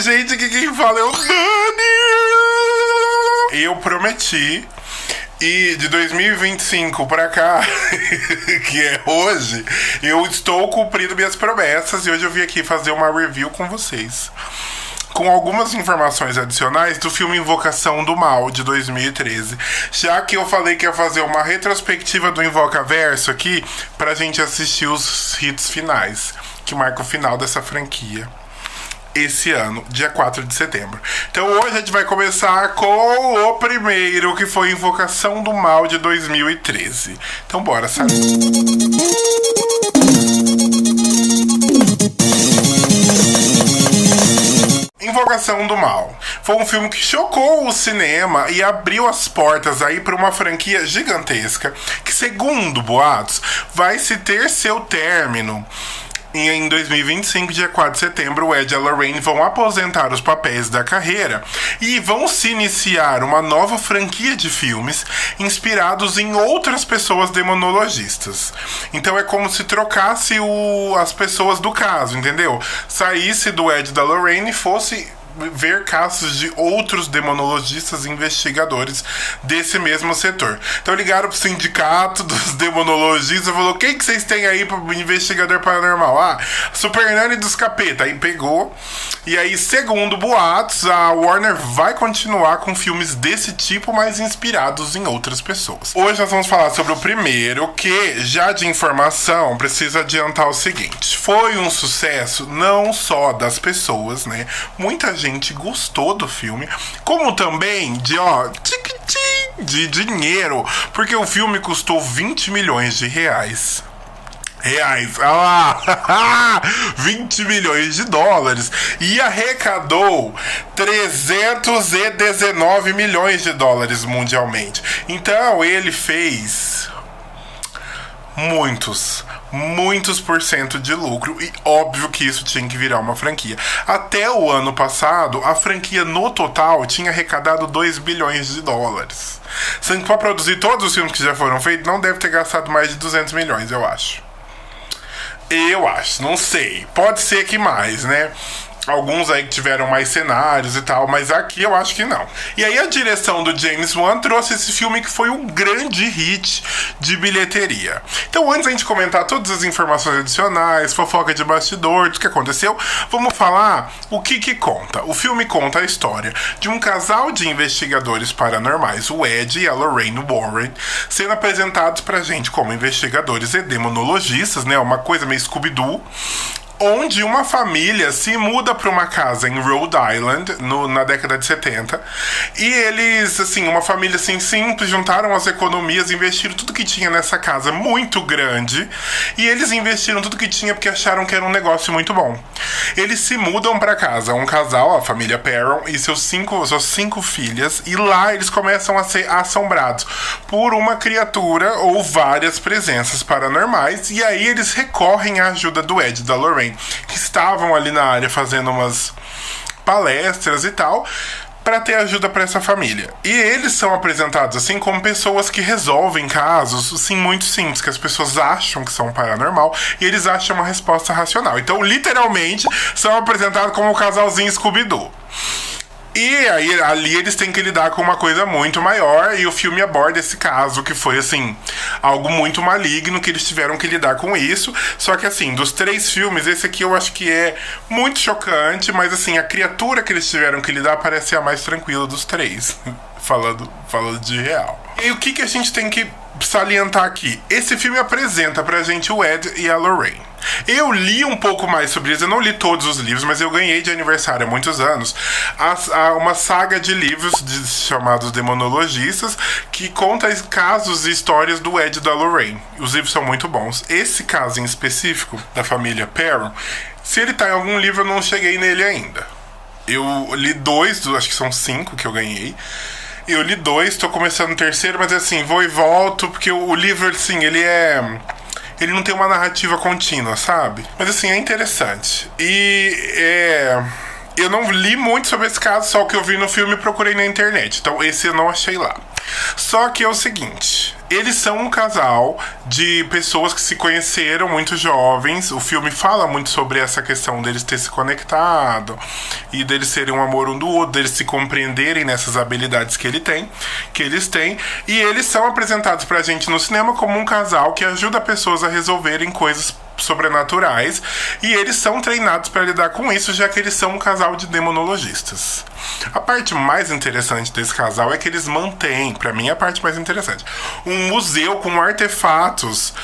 gente, aqui quem fala é o Dani. Eu prometi, e de 2025 pra cá, que é hoje, eu estou cumprindo minhas promessas e hoje eu vim aqui fazer uma review com vocês, com algumas informações adicionais do filme Invocação do Mal, de 2013. Já que eu falei que ia fazer uma retrospectiva do Invocaverso aqui, pra gente assistir os hits finais, que marca o final dessa franquia, esse ano, dia 4 de setembro. Então hoje a gente vai começar com o primeiro, que foi Invocação do Mal, de 2013. Então bora, sabe? Invocação do Mal foi um filme que chocou o cinema e abriu as portas aí para uma franquia gigantesca que, segundo boatos, vai se ter seu término. E em 2025, dia 4 de setembro, o Ed e a Lorraine vão aposentar os papéis da carreira e vão se iniciar uma nova franquia de filmes inspirados em outras pessoas demonologistas. Então é como se trocasse as pessoas do caso, entendeu? Saísse do Ed e da Lorraine e fosse ver casos de outros demonologistas investigadores desse mesmo setor. Então ligaram pro sindicato dos demonologistas e falou: o que vocês têm aí pro investigador paranormal? Ah, Super Nani dos Capeta. Aí pegou. E aí, segundo boatos, a Warner vai continuar com filmes desse tipo, mas inspirados em outras pessoas. Hoje nós vamos falar sobre o primeiro, que, já de informação, precisa adiantar o seguinte: foi um sucesso não só das pessoas, né? Muita gente gostou do filme, como também de dinheiro, porque o filme custou 20 milhões de reais. Ah lá, 20 milhões de dólares, e arrecadou 319 milhões de dólares mundialmente. Então ele fez muitos por cento de lucro, e óbvio que isso tinha que virar uma franquia. Até o ano passado, a franquia no total tinha arrecadado 2 bilhões de dólares. Sendo que para produzir todos os filmes que já foram feitos, não deve ter gastado mais de 200 milhões, eu acho. Não sei. Pode ser que mais, né? Alguns aí que tiveram mais cenários e tal, mas aqui eu acho que não. E aí a direção do James Wan trouxe esse filme que foi um grande hit de bilheteria. Então, antes da gente comentar todas as informações adicionais, fofoca de bastidor, do que aconteceu, vamos falar o que conta. O filme conta a história de um casal de investigadores paranormais, o Ed e a Lorraine Warren, sendo apresentados pra gente como investigadores e demonologistas, né? Uma coisa meio Scooby-Doo, onde uma família se muda para uma casa em Rhode Island, na década de 70, e eles, assim, uma família assim, simples, juntaram as economias, investiram tudo que tinha nessa casa muito grande, e eles investiram tudo que tinha porque acharam que era um negócio muito bom. Eles se mudam para casa, um casal, a família Perron, e suas cinco filhas, e lá eles começam a ser assombrados por uma criatura ou várias presenças paranormais, e aí eles recorrem à ajuda do Ed e da Lorraine, que estavam ali na área fazendo umas palestras e tal, para ter ajuda para essa família. E eles são apresentados assim como pessoas que resolvem casos assim muito simples, que as pessoas acham que são paranormal e eles acham uma resposta racional. Então, literalmente, são apresentados como um casalzinho Scooby-Doo. E aí, ali eles têm que lidar com uma coisa muito maior, e o filme aborda esse caso, que foi, assim, algo muito maligno, que eles tiveram que lidar com isso. Só que, assim, dos 3 filmes, esse aqui eu acho que é muito chocante, mas, assim, a criatura que eles tiveram que lidar parece ser a mais tranquila dos 3, falando de real. E o que a gente tem que salientar aqui? Esse filme apresenta pra gente o Ed e a Lorraine. Eu li um pouco mais sobre isso, eu não li todos os livros, mas eu ganhei de aniversário há muitos anos uma saga de livros chamados Demonologistas, que conta casos e histórias do Ed e da Lorraine. Os livros são muito bons. Esse caso em específico, da família Perron, se ele tá em algum livro, eu não cheguei nele ainda. Eu li 2, acho que são 5 que eu ganhei. Eu li 2, tô começando o terceiro, mas assim, vou e volto, porque o livro, assim, ele não tem uma narrativa contínua, sabe? Mas assim, é interessante. Eu não li muito sobre esse caso, só o que eu vi no filme e procurei na internet. Então esse eu não achei lá. Só que é o seguinte, eles são um casal de pessoas que se conheceram muito jovens. O filme fala muito sobre essa questão deles terem se conectado e deles serem um amor um do outro, deles se compreenderem nessas habilidades que eles têm. E eles são apresentados pra gente no cinema como um casal que ajuda pessoas a resolverem coisas sobrenaturais, e eles são treinados para lidar com isso, já que eles são um casal de demonologistas. A parte mais interessante desse casal é que eles mantêm, para mim a parte mais interessante, um museu com artefatos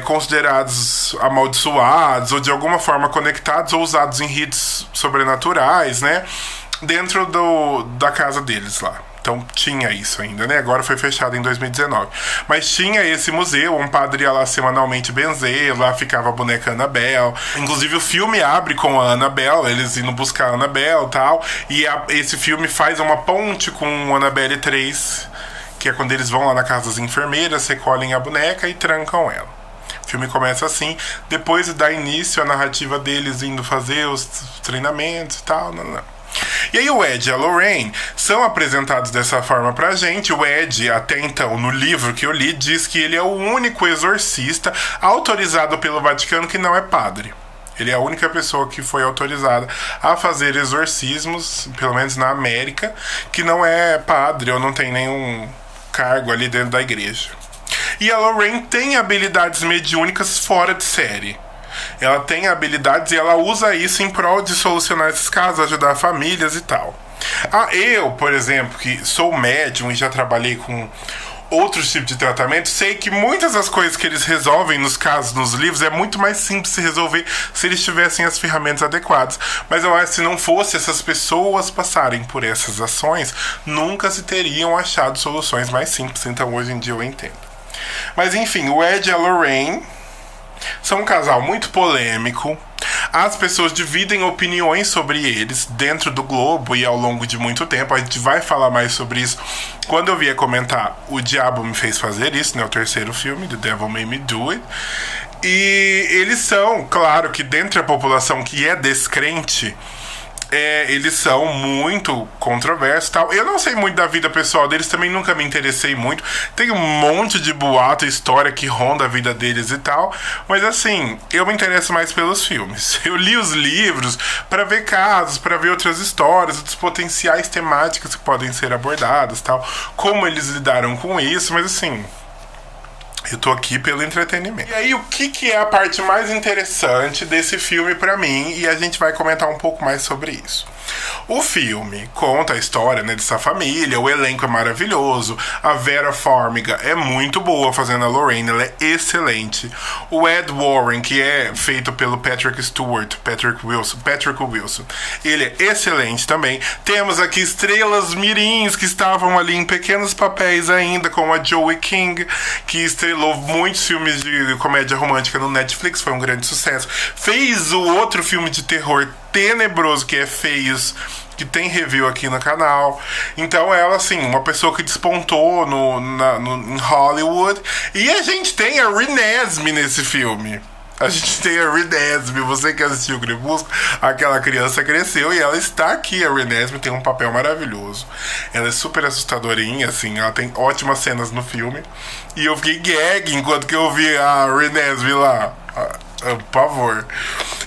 considerados amaldiçoados ou de alguma forma conectados ou usados em ritos sobrenaturais, né, dentro da casa deles lá. Então tinha isso ainda, né? Agora foi fechado em 2019. Mas tinha esse museu, um padre ia lá semanalmente benzer, lá ficava a boneca Annabelle. Inclusive o filme abre com a Annabelle, eles indo buscar a Annabelle e tal. E esse filme faz uma ponte com o Annabelle 3, que é quando eles vão lá na casa das enfermeiras, recolhem a boneca e trancam ela. O filme começa assim, depois dá início à narrativa deles indo fazer os treinamentos e tal. E aí o Ed e a Lorraine são apresentados dessa forma pra gente. O Ed, até então, no livro que eu li, diz que ele é o único exorcista autorizado pelo Vaticano que não é padre. Ele é a única pessoa que foi autorizada a fazer exorcismos, pelo menos na América, que não é padre ou não tem nenhum cargo ali dentro da igreja. E a Lorraine tem habilidades mediúnicas fora de série. Ela tem habilidades e ela usa isso em prol de solucionar esses casos, ajudar famílias e tal. Eu, por exemplo, que sou médium e já trabalhei com outros tipos de tratamento, sei que muitas das coisas que eles resolvem nos casos, nos livros, é muito mais simples de resolver se eles tivessem as ferramentas adequadas. Mas eu acho que se não fosse essas pessoas passarem por essas ações, nunca se teriam achado soluções mais simples. Então hoje em dia eu entendo. Mas enfim, o Ed e a Lorraine são um casal muito polêmico. As pessoas dividem opiniões sobre eles dentro do Globo e ao longo de muito tempo. A gente vai falar mais sobre isso quando eu vier comentar O Diabo Me Fez Fazer Isso, né? O terceiro filme, The Devil Made Me Do It. E eles são, claro que dentro da população que é descrente, eles são muito controversos e tal. Eu não sei muito da vida pessoal deles, também nunca me interessei muito. Tem um monte de boato e história que ronda a vida deles e tal. Mas assim, eu me interesso mais pelos filmes. Eu li os livros para ver casos, para ver outras histórias, outras potenciais temáticas que podem ser abordadas e tal. Como eles lidaram com isso, mas assim, eu tô aqui pelo entretenimento. E aí, o que é a parte mais interessante desse filme pra mim? E a gente vai comentar um pouco mais sobre isso. O filme conta a história, né, dessa família, o elenco é maravilhoso, a Vera Farmiga é muito boa fazendo a Lorraine, ela é excelente. O Ed Warren, que é feito pelo Patrick Wilson, ele é excelente também. Temos aqui estrelas mirins que estavam ali em pequenos papéis ainda, como a Joey King, que estrelou muitos filmes de comédia romântica no Netflix, foi um grande sucesso. Fez o outro filme de terror tenebroso, que é Feios, que tem review aqui no canal. Então ela, assim, uma pessoa que despontou em Hollywood. E a gente tem a Renesmee nesse filme. A gente tem a Renesmee. Você que assistiu o Crepúsculo, aquela criança cresceu e ela está aqui. A Renesmee tem um papel maravilhoso. Ela é super assustadorinha, assim, ela tem ótimas cenas no filme. E eu fiquei gag enquanto que eu vi a Renesmee lá. Por favor.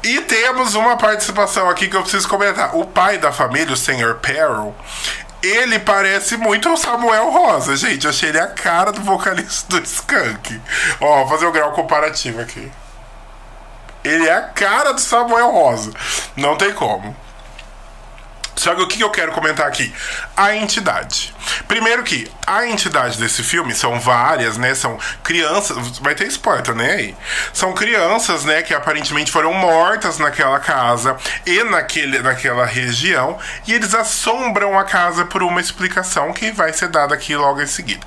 E temos uma participação aqui que eu preciso comentar. O pai da família, o Sr. Peril, ele parece muito o Samuel Rosa, gente. Eu achei ele a cara do vocalista do Skank. Ó, vou fazer um grau comparativo aqui. Ele é a cara do Samuel Rosa. Não tem como. Só que o que eu quero comentar aqui? A entidade. Primeiro que a entidade desse filme são várias, né? São crianças... Vai ter spoiler, né? Aí. São crianças, né? Que aparentemente foram mortas naquela casa e naquela região. E eles assombram a casa por uma explicação que vai ser dada aqui logo em seguida.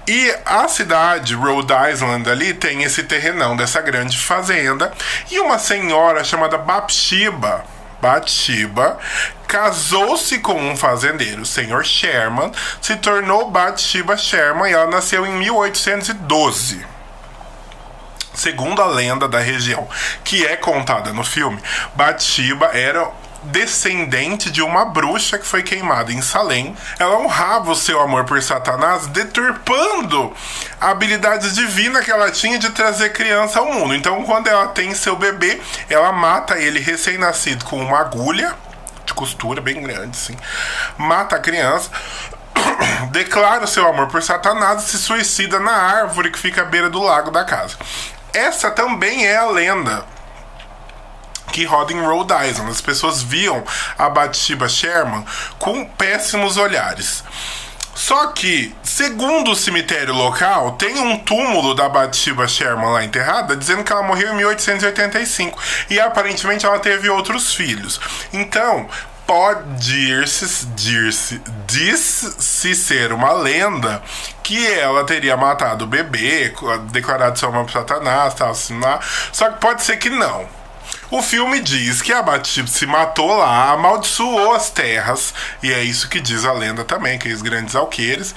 E a cidade, Rhode Island, ali tem esse terrenão dessa grande fazenda. E uma senhora chamada Bathsheba casou-se com um fazendeiro, o Sr. Sherman, se tornou Bathsheba Sherman e ela nasceu em 1812. Segundo a lenda da região, que é contada no filme, Bathsheba era descendente de uma bruxa que foi queimada em Salem. Ela honrava o seu amor por Satanás, deturpando a habilidade divina que ela tinha de trazer criança ao mundo. Então, quando ela tem seu bebê, ela mata ele recém-nascido com uma agulha de costura bem grande, assim. Mata a criança, declara o seu amor por Satanás e se suicida na árvore que fica à beira do lago da casa. Essa também é a lenda que roda em Rhode Island. As pessoas viam a Bathsheba Sherman com péssimos olhares. Só que, segundo o cemitério local, tem um túmulo da Bathsheba Sherman lá enterrada, dizendo que ela morreu em 1885. E aparentemente ela teve outros filhos. Então, diz-se ser uma lenda que ela teria matado o bebê, declarado seu amor por Satanás, tal, assim lá. Só que pode ser que não. O filme diz que a Bathsheba se matou lá, amaldiçoou as terras, e é isso que diz a lenda também, aqueles grandes alqueires.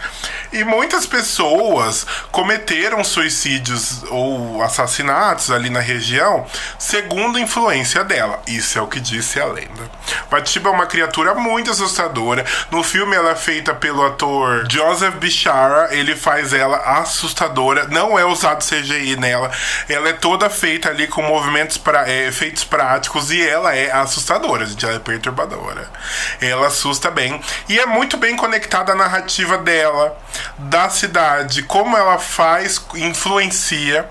E muitas pessoas cometeram suicídios ou assassinatos ali na região, segundo a influência dela. Isso é o que disse a lenda. Bathsheba é uma criatura muito assustadora. No filme ela é feita pelo ator Joseph Bishara, ele faz ela assustadora. Não é usado CGI nela, ela é toda feita ali com movimentos efeitos práticos, e ela é assustadora, gente, ela é perturbadora. Ela assusta bem, e é muito bem conectada à narrativa dela, da cidade, como ela faz, influencia.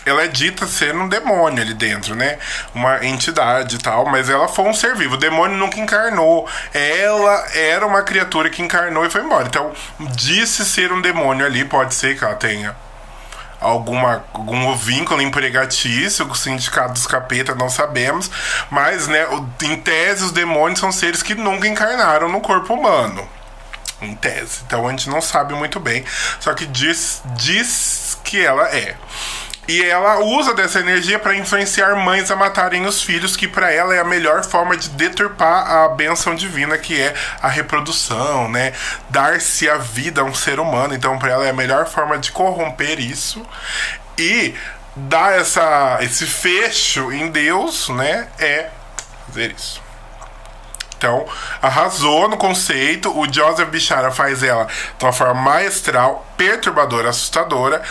Ela é dita ser um demônio ali dentro, né? Uma entidade e tal, mas ela foi um ser vivo. O demônio nunca encarnou. Ela era uma criatura que encarnou e foi embora. Então, disse ser um demônio ali, pode ser que ela tenha algum vínculo empregatício com o sindicato dos capeta, não sabemos, mas, né, em tese, os demônios são seres que nunca encarnaram no corpo humano, em tese, então a gente não sabe muito bem, só que diz que ela é. E ela usa dessa energia para influenciar mães a matarem os filhos, que para ela é a melhor forma de deturpar a bênção divina, que é a reprodução, né? Dar-se a vida a um ser humano. Então, para ela é a melhor forma de corromper isso e dar esse fecho em Deus, né? É fazer isso. Então, arrasou no conceito. O Joseph Bishara faz ela de uma forma maestral, perturbadora, assustadora.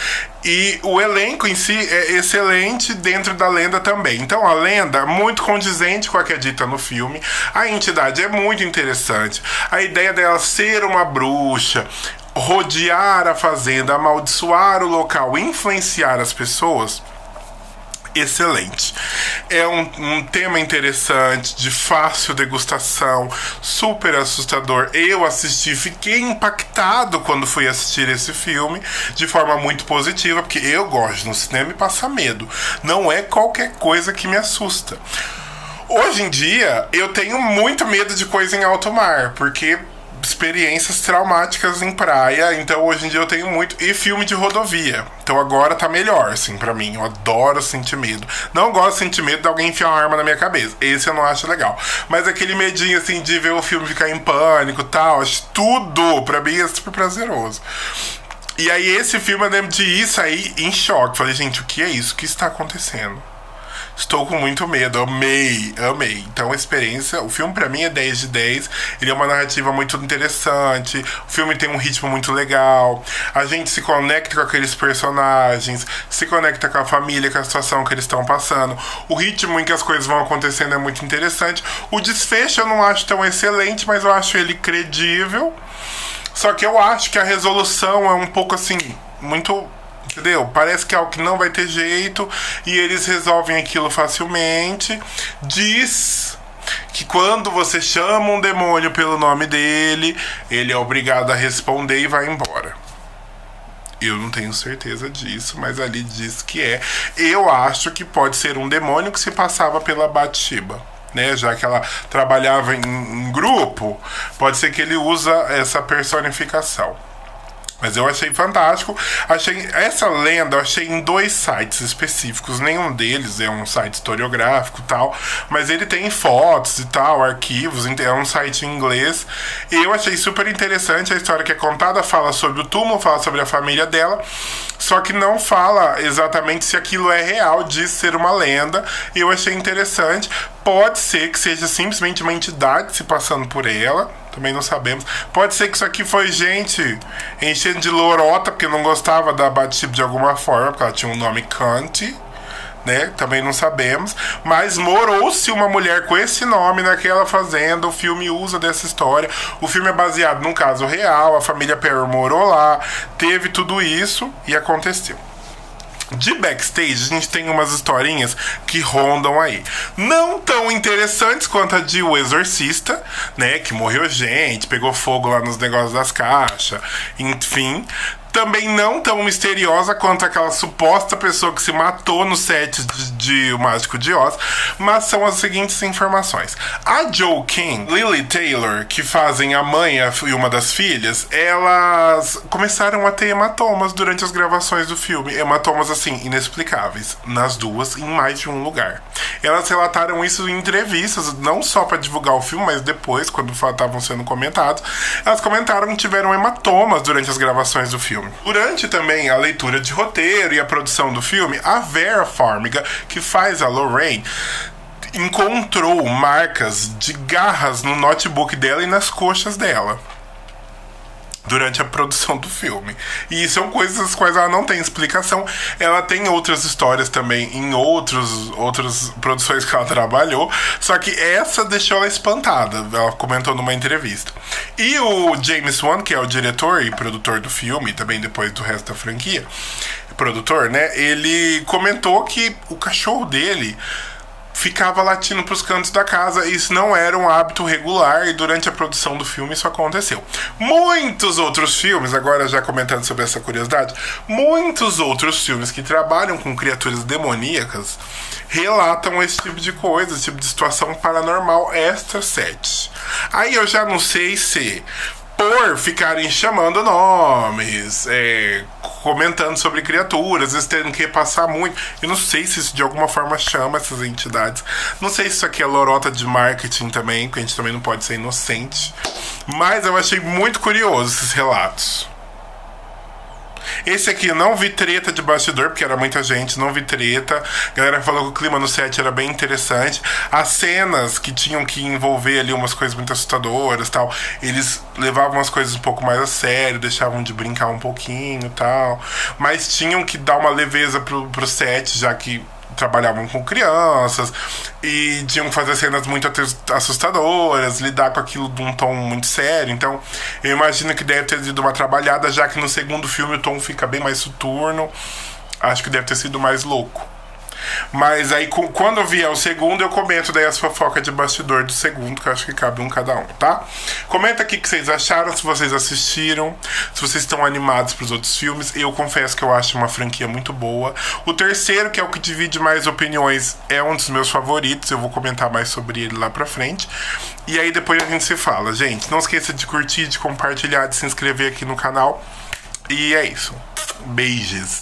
E o elenco em si é excelente dentro da lenda também. Então, a lenda é muito condizente com a que é dita no filme. A entidade é muito interessante. A ideia dela ser uma bruxa, rodear a fazenda, amaldiçoar o local, influenciar as pessoas, excelente. É um tema interessante, de fácil degustação, super assustador. Eu assisti, fiquei impactado quando fui assistir esse filme, de forma muito positiva, porque eu gosto no cinema e passar medo. Não é qualquer coisa que me assusta. Hoje em dia, eu tenho muito medo de coisa em alto mar, porque experiências traumáticas em praia, então hoje em dia eu tenho muito, e filme de rodovia, então agora tá melhor, assim, pra mim, eu adoro sentir medo, não gosto de sentir medo de alguém enfiar uma arma na minha cabeça, esse eu não acho legal, mas aquele medinho, assim, de ver o filme ficar em pânico e tal, acho tudo, pra mim é super prazeroso. E aí esse filme eu lembro de ir sair em choque, falei, gente, o que é isso? O que está acontecendo? Estou com muito medo, amei. Então a experiência, o filme pra mim é 10 de 10, ele é uma narrativa muito interessante, o filme tem um ritmo muito legal, a gente se conecta com aqueles personagens, se conecta com a família, com a situação que eles estão passando, o ritmo em que as coisas vão acontecendo é muito interessante, o desfecho eu não acho tão excelente, mas eu acho ele credível, só que eu acho que a resolução é um pouco assim, muito... Entendeu? Parece que é algo que não vai ter jeito e eles resolvem aquilo facilmente. Diz que quando você chama um demônio pelo nome dele, ele é obrigado a responder e vai embora. Eu não tenho certeza disso, mas ali diz que é. Eu acho que pode ser um demônio que se passava pela Bathsheba, né? Já que ela trabalhava em grupo, pode ser que ele usa essa personificação. Mas eu achei fantástico. Essa lenda eu achei em 2 sites específicos. Nenhum deles é um site historiográfico e tal. Mas ele tem fotos e tal, arquivos. É um site em inglês. E eu achei super interessante. A história que é contada fala sobre o túmulo, fala sobre a família dela. Só que não fala exatamente se aquilo é real, diz ser uma lenda. E eu achei interessante. Pode ser que seja simplesmente uma entidade se passando por ela. Também não sabemos. Pode ser que isso aqui foi gente enchendo de lorota porque não gostava da Batsheba de alguma forma, porque ela tinha um nome Kant, né? Também não sabemos. Mas morou-se uma mulher com esse nome naquela fazenda. O filme usa dessa história. O filme é baseado num caso real. A família Perry morou lá. Teve tudo isso e aconteceu. De backstage, a gente tem umas historinhas que rondam aí. Não tão interessantes quanto a de O Exorcista, né? Que morreu gente, pegou fogo lá nos negócios das caixas, enfim. Também não tão misteriosa quanto aquela suposta pessoa que se matou no set de O Mágico de Oz, mas são as seguintes informações. A Jo Kim, Lily Taylor, que fazem a mãe e uma das filhas, elas começaram a ter hematomas durante as gravações do filme. Hematomas, assim, inexplicáveis, nas duas, em mais de um lugar. Elas relataram isso em entrevistas, não só para divulgar o filme, mas depois, quando estavam sendo comentados, elas comentaram que tiveram hematomas durante as gravações do filme. Durante também a leitura de roteiro e a produção do filme, a Vera Farmiga, que faz a Lorraine, encontrou marcas de garras no notebook dela e nas coxas dela durante a produção do filme. E são coisas as quais ela não tem explicação. Ela tem outras histórias também em outras produções que ela trabalhou, só que essa deixou ela espantada. Ela comentou numa entrevista. E o James Wan, que é o diretor e produtor do filme, e também depois do resto da franquia, produtor, né? Ele comentou que o cachorro dele ficava latindo pros cantos da casa. Isso não era um hábito regular e durante a produção do filme isso aconteceu. Muitos outros filmes, agora já comentando sobre essa curiosidade, muitos outros filmes que trabalham com criaturas demoníacas relatam esse tipo de coisa, esse tipo de situação paranormal extra set. Aí eu já não sei se por ficarem chamando nomes, comentando sobre criaturas, eles tendo que repassar muito. Eu não sei se isso de alguma forma chama essas entidades. Não sei se isso aqui é lorota de marketing também, porque a gente também não pode ser inocente. Mas eu achei muito curioso esses relatos. Esse aqui eu não vi treta de bastidor, porque era muita gente, não vi treta. A galera falou que o clima no set era bem interessante. As cenas que tinham que envolver ali umas coisas muito assustadoras e tal, eles levavam as coisas um pouco mais a sério, deixavam de brincar um pouquinho e tal. Mas tinham que dar uma leveza pro set, já que trabalhavam com crianças e tinham que fazer cenas muito assustadoras, lidar com aquilo de um tom muito sério. Então eu imagino que deve ter sido uma trabalhada, já que no segundo filme o tom fica bem mais soturno. Acho que deve ter sido mais louco. Mas aí quando vier o segundo eu comento daí as fofocas de bastidor do segundo, que eu acho que cabe um cada um, tá? Comenta aqui o que vocês acharam, se vocês assistiram, se vocês estão animados pros outros filmes. Eu confesso que eu acho uma franquia muito boa. O terceiro, que é o que divide mais opiniões, é um dos meus favoritos. Eu vou comentar mais sobre ele lá pra frente. E aí depois a gente se fala, gente. Não esqueça de curtir, de compartilhar, de se inscrever aqui no canal. E é isso. Beijos.